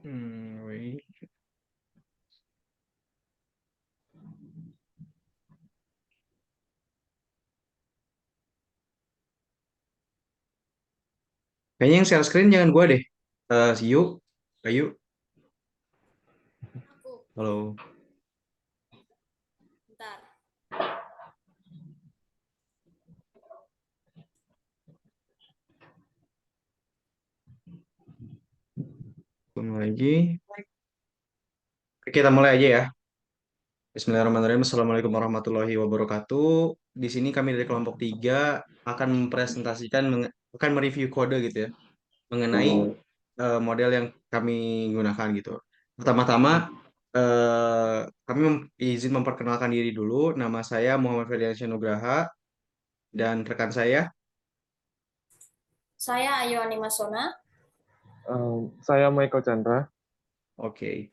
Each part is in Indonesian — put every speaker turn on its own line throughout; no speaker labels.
Wait. Kayaknya yang share screen jangan gua deh. Si Yu, Ayu,
Aku,
halo.
bentar.
Tunggu lagi. Oke, kita mulai aja ya. Bismillahirrahmanirrahim. Assalamualaikum warahmatullahi wabarakatuh. Di sini kami dari kelompok 3 akan mempresentasikan, akan mereview kode gitu ya, mengenai model yang kami gunakan gitu. Pertama-tama, kami izin memperkenalkan diri dulu. Nama saya Muhammad Ferdiansyah Nugraha dan rekan saya.
Saya Ayu Animasona.
Saya Michael Chandra.
Oke,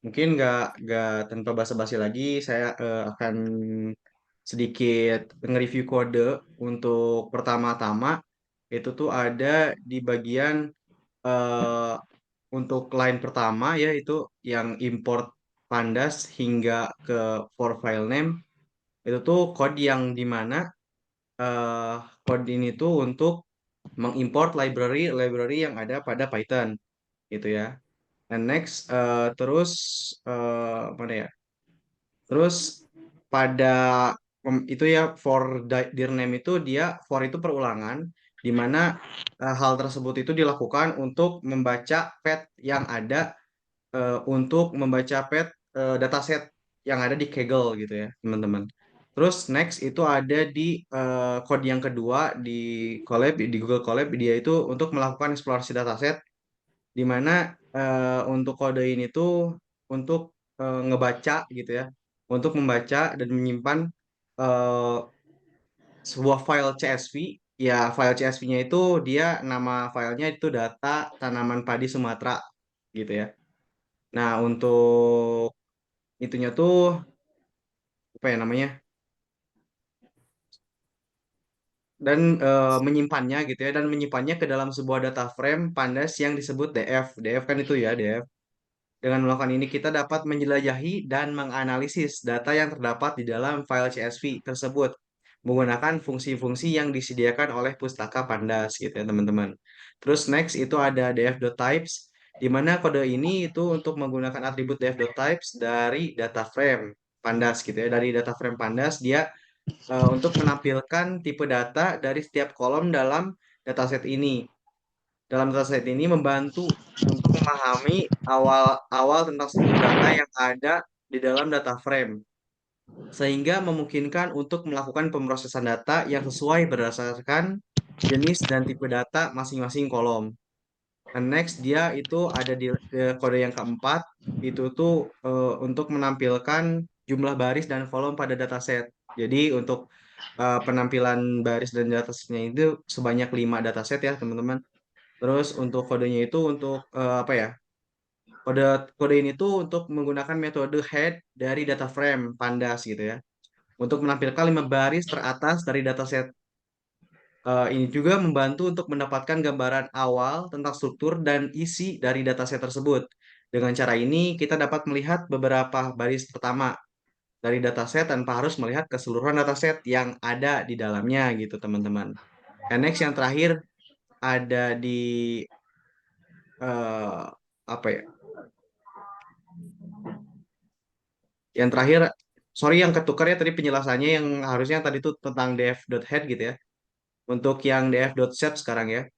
mungkin nggak tanpa basa-basi lagi, saya akan sedikit nge-review kode untuk pertama-tama. Itu tuh ada di bagian eh, untuk line pertama ya, itu yang import pandas hingga ke for file name. Itu tuh code yang dimana eh code ini tuh untuk mengimport library yang ada pada Python gitu ya. And next, terus mana ya? Terus pada itu ya, for dir name itu dia for itu perulangan, di mana hal tersebut itu dilakukan untuk membaca path yang ada, untuk membaca path dataset yang ada di Kaggle gitu ya teman-teman. Terus next itu ada di code yang kedua di Colab, di Google Colab, dia itu untuk melakukan eksplorasi dataset, di mana untuk kode ini tuh untuk ngebaca gitu ya, untuk membaca dan menyimpan eh, sebuah file CSV. Ya, file CSV-nya itu dia nama filenya itu data tanaman padi Sumatera gitu ya. Nah, untuk itunya tuh apa ya namanya? Dan menyimpannya gitu ya, dan menyimpannya ke dalam sebuah data frame pandas yang disebut DF. DF kan itu ya, DF. Dengan melakukan ini, kita dapat menjelajahi dan menganalisis data yang terdapat di dalam file CSV tersebut menggunakan fungsi-fungsi yang disediakan oleh Pustaka Pandas gitu ya, teman-teman. Terus next itu ada df.types, di mana kode ini itu untuk menggunakan atribut df.types dari data frame Pandas gitu ya. Dari data frame Pandas, dia untuk menampilkan tipe data dari setiap kolom dalam dataset ini. Dalam dataset ini membantu untuk memahami awal-awal tentang struktur data yang ada di dalam data frame, sehingga memungkinkan untuk melakukan pemrosesan data yang sesuai berdasarkan jenis dan tipe data masing-masing kolom. Dan next dia itu ada di kode yang keempat, itu tuh untuk menampilkan jumlah baris dan kolom pada dataset. Jadi untuk penampilan baris dan datasetnya itu sebanyak 5 dataset ya teman-teman. Terus untuk kodenya itu untuk apa ya? Kode kode ini tuh untuk menggunakan metode head dari data frame pandas gitu ya. Untuk menampilkan 5 baris teratas dari dataset. Ini juga membantu untuk mendapatkan gambaran awal tentang struktur dan isi dari dataset tersebut. Dengan cara ini, kita dapat melihat beberapa baris pertama dari dataset tanpa harus melihat keseluruhan dataset yang ada di dalamnya gitu, teman-teman. And next yang terakhir ada di eh, apa ya? Yang terakhir, sorry yang ketukar ya tadi penjelasannya, yang harusnya tadi itu tentang df.head gitu ya. Untuk yang df.shape sekarang ya.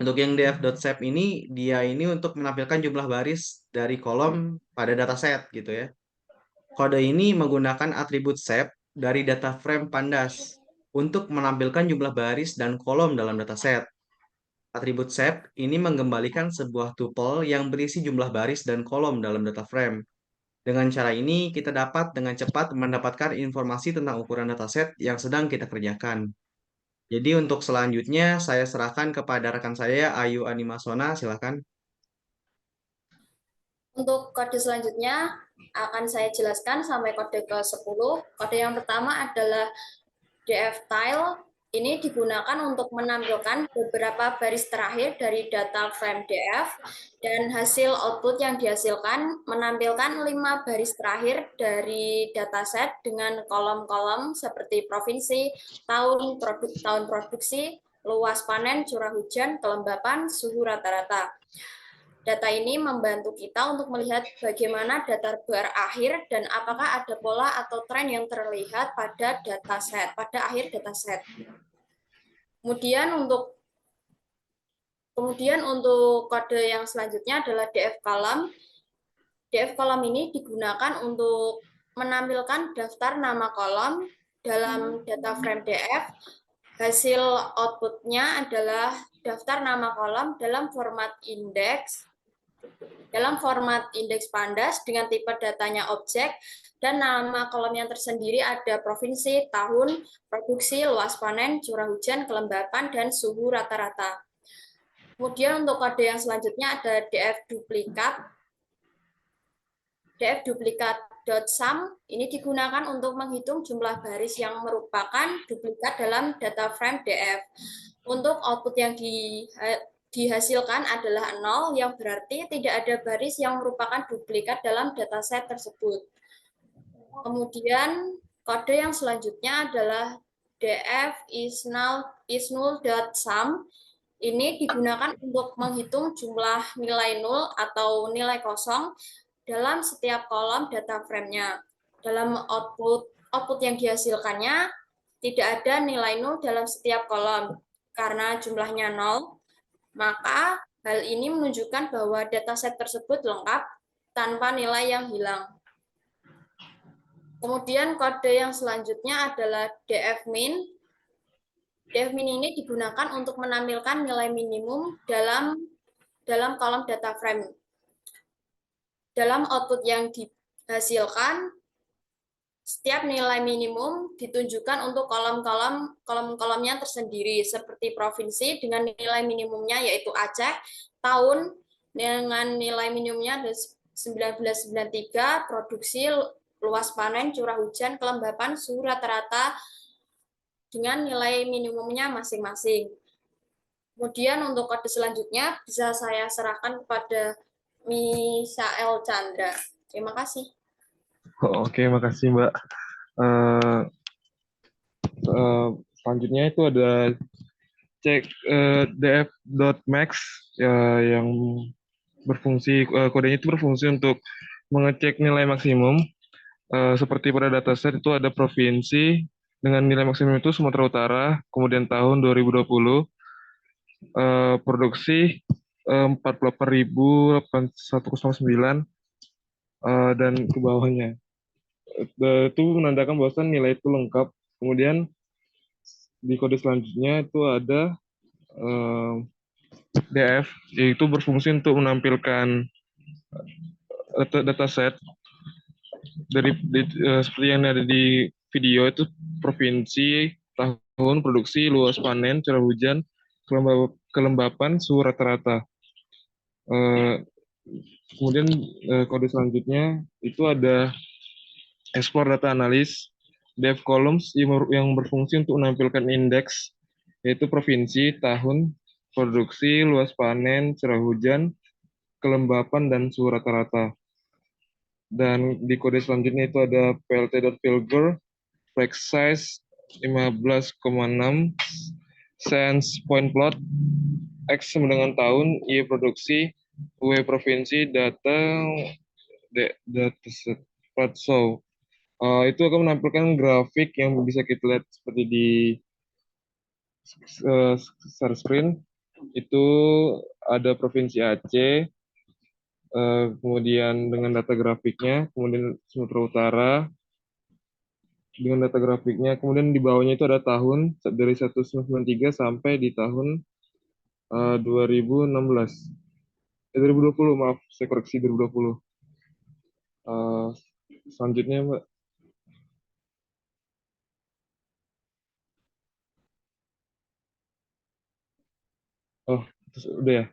Untuk yang df.shape ini, dia ini untuk menampilkan jumlah baris dari kolom pada dataset gitu ya. Kode ini menggunakan atribut shape dari data frame pandas untuk menampilkan jumlah baris dan kolom dalam dataset. Atribut shape ini mengembalikan sebuah tuple yang berisi jumlah baris dan kolom dalam data frame. Dengan cara ini, kita dapat dengan cepat mendapatkan informasi tentang ukuran dataset yang sedang kita kerjakan. Jadi untuk selanjutnya, saya serahkan kepada rekan saya, Ayu Animasona, silakan.
Untuk kode selanjutnya akan saya jelaskan sampai kode ke-10. Kode yang pertama adalah df tile. ini digunakan untuk menampilkan beberapa baris terakhir dari data frame DF dan hasil output yang dihasilkan menampilkan 5 baris terakhir dari dataset dengan kolom-kolom seperti provinsi, tahun produksi, luas panen, curah hujan, kelembapan, suhu rata-rata. Data ini membantu kita untuk melihat bagaimana data berakhir dan apakah ada pola atau tren yang terlihat pada dataset, pada akhir dataset. Kemudian untuk kode yang selanjutnya adalah DF column. DF column ini digunakan untuk menampilkan daftar nama kolom dalam data frame DF. Hasil outputnya adalah daftar nama kolom dalam format indeks pandas dengan tipe datanya objek, dan nama kolom yang tersendiri ada provinsi, tahun, produksi, luas panen, curah hujan, kelembapan, dan suhu rata-rata. Kemudian untuk kode yang selanjutnya ada DF duplikat. DF duplikat.sum ini digunakan untuk menghitung jumlah baris yang merupakan duplikat dalam data frame DF. Untuk output yang dihasilkan adalah 0, yang berarti tidak ada baris yang merupakan duplikat dalam dataset tersebut. Kemudian kode yang selanjutnya adalah df isnull.sum. Ini digunakan untuk menghitung jumlah nilai nol atau nilai kosong dalam setiap kolom data frame-nya. Dalam output yang dihasilkannya tidak ada nilai nol dalam setiap kolom. Karena jumlahnya 0, maka hal ini menunjukkan bahwa dataset tersebut lengkap tanpa nilai yang hilang. Kemudian kode yang selanjutnya adalah dfmin. Dfmin ini digunakan untuk menampilkan nilai minimum dalam kolom data frame. Dalam output yang dihasilkan, setiap nilai minimum ditunjukkan untuk kolom-kolomnya tersendiri, seperti provinsi dengan nilai minimumnya yaitu Aceh, tahun dengan nilai minimumnya 1993, produksi, luas panen, curah hujan, kelembapan, suhu rata-rata dengan nilai minimumnya masing-masing. Kemudian untuk kode selanjutnya bisa saya serahkan kepada Misael Chandra. Terima kasih.
Oke, makasih Mbak. Eh, Selanjutnya itu ada cek df.max yang berfungsi, kodenya itu berfungsi untuk mengecek nilai maksimum. Seperti pada dataset itu ada provinsi dengan nilai maksimum itu Sumatera Utara, kemudian tahun 2020, produksi 48.109, dan ke bawahnya. Itu menandakan bahwa nilai itu lengkap. Kemudian di kode selanjutnya itu ada DF, yaitu berfungsi untuk menampilkan dataset seperti yang ada di video itu provinsi, tahun, produksi, luas panen, curah hujan, kelembapan, suhu rata-rata. Kemudian kode selanjutnya itu ada ekspor data analis, dev columns yang berfungsi untuk menampilkan indeks, yaitu provinsi, tahun, produksi, luas panen, curah hujan, kelembapan, dan suhu rata-rata. Dan di kode selanjutnya itu ada plt.filter, flag size 15,6, sense point plot, X sama dengan tahun, Y produksi, W provinsi, data set. So, itu akan menampilkan grafik yang bisa kita lihat seperti di share screen. Itu ada provinsi Aceh, kemudian dengan data grafiknya, kemudian Sumatera Utara dengan data grafiknya, kemudian di bawahnya itu ada tahun dari 1993 sampai di tahun 2016. 2020, maaf, saya koreksi 2020. Selanjutnya, Mbak. Oh, udah ya.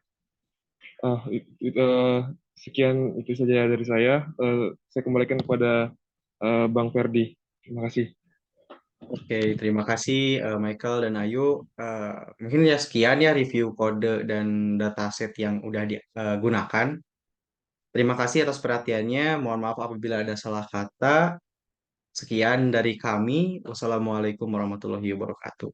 Sekian itu saja dari saya. Saya kembalikan kepada Bang Ferdi. Terima kasih.
Oke, terima kasih Michael dan Ayu. Eh, Mungkin ya sekian ya review kode dan dataset yang udah digunakan. Terima kasih atas perhatiannya. Mohon maaf apabila ada salah kata. Sekian dari kami. Wassalamualaikum warahmatullahi wabarakatuh.